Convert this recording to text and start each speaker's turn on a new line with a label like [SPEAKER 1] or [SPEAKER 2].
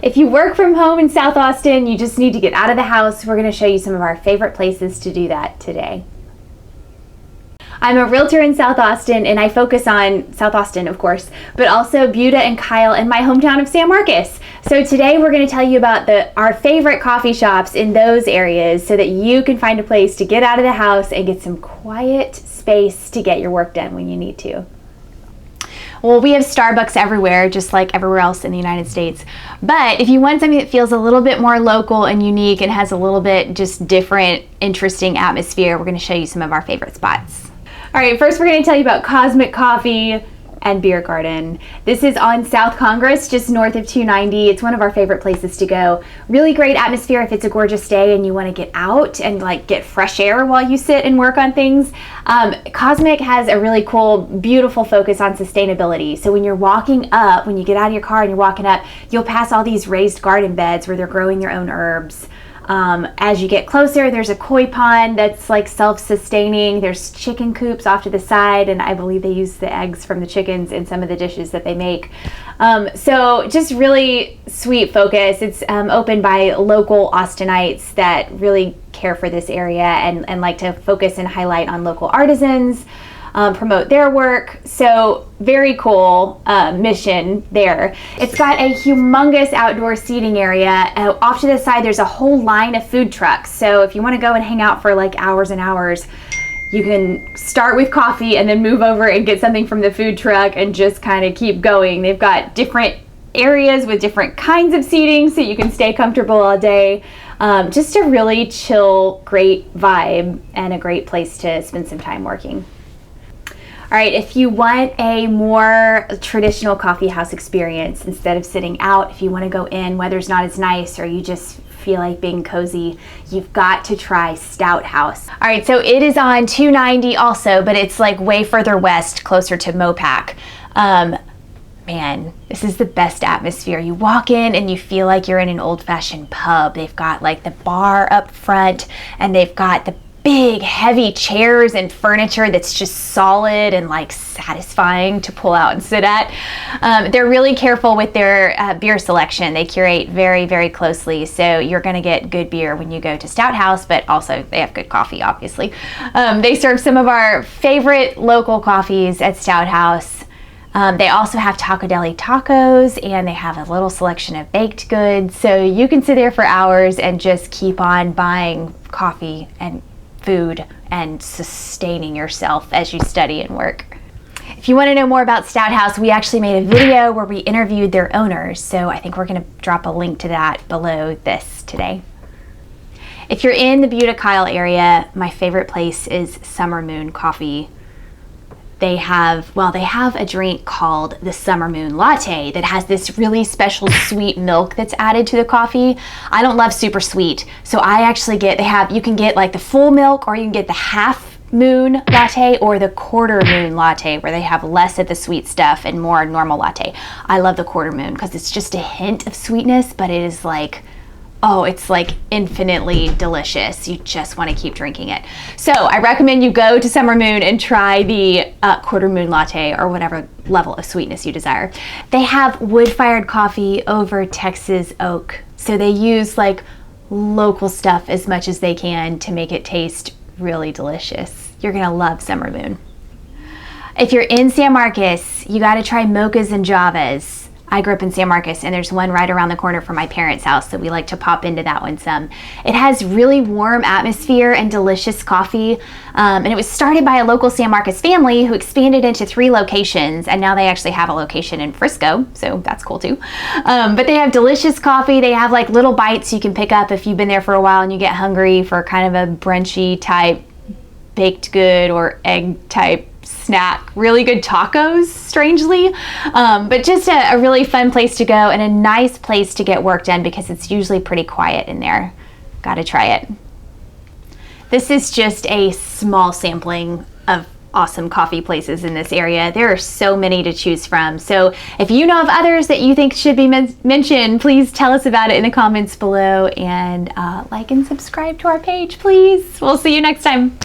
[SPEAKER 1] If you work from home in South Austin, you just need to get out of the house, we're going to show you some of our favorite places to do that today. I'm a realtor in South Austin, and I focus on South Austin, of course, but also Buda and Kyle and my hometown of San Marcos. So today we're going to tell you about our favorite coffee shops in those areas so that you can find a place to get out of the house and get some quiet space to get your work done when you need to. Well, we have Starbucks everywhere, just like everywhere else in the United States. But if you want something that feels a little bit more local and unique and has a little bit just different, interesting atmosphere, we're going to show you some of our favorite spots. All right, first we're going to tell you about Cosmic Coffee and Beer Garden. This is on South Congress, just north of 290. It's one of our favorite places to go. Really great atmosphere if it's a gorgeous day and you want to get out and like get fresh air while you sit and work on things. Cosmic has a really cool, beautiful focus on sustainability. So when you're walking up, when you get out of your car and you're walking up, you'll pass all these raised garden beds where they're growing their own herbs. As you get closer, there's a koi pond that's like self-sustaining. There's chicken coops off to the side, and I believe they use the eggs from the chickens in some of the dishes that they make. So just really sweet focus. It's opened by local Austinites that really care for this area and like to focus and highlight on local artisans, promote their work. So very cool mission there. It's got a humongous outdoor seating area. Off to the side, there's a whole line of food trucks. So if you want to go and hang out for like hours and hours, you can start with coffee and then move over and get something from the food truck and just kind of keep going. They've got different areas with different kinds of seating so you can stay comfortable all day. Just a really chill, great vibe and a great place to spend some time working. All right, if you want a more traditional coffee house experience, instead of sitting out, if you want to go in, weather's not as nice, or you just feel like being cozy, you've got to try Stout House. All right, so it is on 290 also, but it's like way further west, closer to Mopac. Man, this is the best atmosphere. You walk in and you feel like you're in an old-fashioned pub. They've got like the bar up front, and they've got the big heavy chairs and furniture that's just solid and like satisfying to pull out and sit at. They're really careful with their beer selection. They curate very, very closely, so you're going to get good beer when you go to Stout House, but also they have good coffee, obviously. They serve some of our favorite local coffees at Stout House. They also have Taco Deli tacos, and they have a little selection of baked goods, so you can sit there for hours and just keep on buying coffee and food and sustaining yourself as you study and work. If you want to know more about Stout House, we actually made a video where we interviewed their owners, so I think we're going to drop a link to that below this today. If you're in the Buda Kyle area, my favorite place is Summer Moon Coffee. They have a drink called the Summer Moon Latte that has this really special sweet milk that's added to the coffee. I don't love super sweet, so I actually you can get like the full milk, or you can get the half moon latte or the quarter moon latte, where they have less of the sweet stuff and more normal latte. I love the quarter moon because it's just a hint of sweetness, but it is like, oh, it's like infinitely delicious. You just want to keep drinking it. So I recommend you go to Summer Moon and try the quarter moon latte, or whatever level of sweetness you desire. They have wood-fired coffee over Texas oak. So they use like local stuff as much as they can to make it taste really delicious. You're gonna love Summer Moon. If you're in San Marcos, you gotta try Mochas and Javas. I grew up in San Marcos, and there's one right around the corner from my parents' house, so we like to pop into that one some. It has really warm atmosphere and delicious coffee, and it was started by a local San Marcos family who expanded into 3 locations, and now they actually have a location in Frisco, so that's cool too. But they have delicious coffee. They have like little bites you can pick up if you've been there for a while and you get hungry for kind of a brunchy type baked good or egg type snack. Really good tacos, strangely, but just a really fun place to go and a nice place to get work done because it's usually pretty quiet in there. Gotta try it. This is just a small sampling of awesome coffee places in this area. There are so many to choose from. So if you know of others that you think should be mentioned, please tell us about it in the comments below, and like and subscribe to our page, please. We'll see you next time.